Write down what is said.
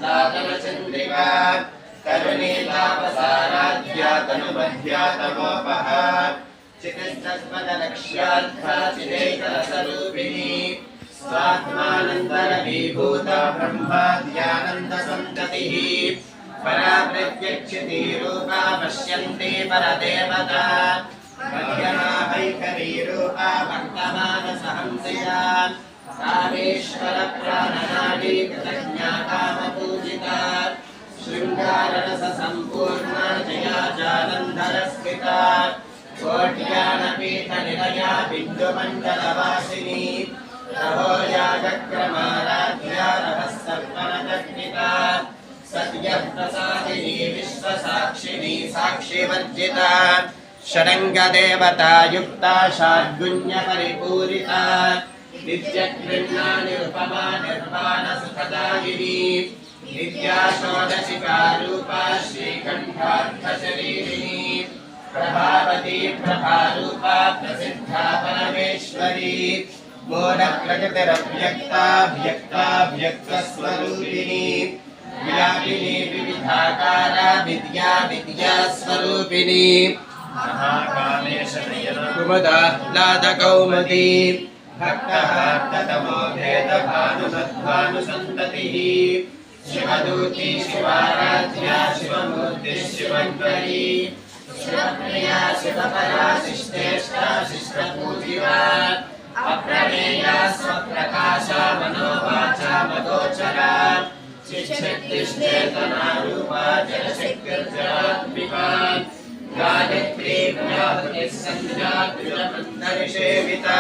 लातनचन्द्रिका तरुणीतापसाराध्या तनुमध्या तमोपः चितिस्तस्मदलक्ष्यार्था चिदैकरसरूपिणी स्वात्मानन्दरवीभूत ब्रह्माद्यानन्दसन्ततिः परा प्रत्यक्षिती रूपा पश्यन्ति परदेवता मध्यमा वैखरी रूपा वर्तमानसहंसया कामेश्वर प्राणनाडी कृतज्ञाकामपूजिता शृङ्गाररस सम्पूर्णा जया जालन्धरस्थिता कोट्यानपीठनिलया बिन्दुमण्डलवासिनी रहोयागक्रमाराध्या रहस्सर्पणदग्निता सद्यः प्रसादिनी विश्वसाक्षिणी साक्षिवर्जिता षडङ्गदेवता युक्ता षड्गुण्यपरिपूरिता नित्यकृष्णा निरुपमा निर्वाणसुखदायिनी नित्या षोडशिका रूपा श्रीकण्ठार्थशरीरिणी प्रभावती प्रभारूपा प्रसिद्धा परमेश्वरी मूलप्रकृतिरव्यक्ता व्यक्ता व्यक्तस्वरूपिणी व्यापिनी विविधाकारा विद्या विद्यास्वरूपिणी कुमुदाह्लादकौमुदी भक्तहार्दतमो भेदभानुमध्वानुसन्ततिः शिवदूती शिवाराध्या शिवमूर्तिः शिवङ्करी शिवप्रिया शिवपरा शिष्टेष्टा शिष्टपूजिता अप्रमेया स्वप्रकाशा मनोवाचा मदोचरा चिच्छक्तिश्चेतना रूपा जलशक्तिर्जलात्मिका गायत्री प्रजापतिः सन्ध्या द्विजमन्थनिषेविता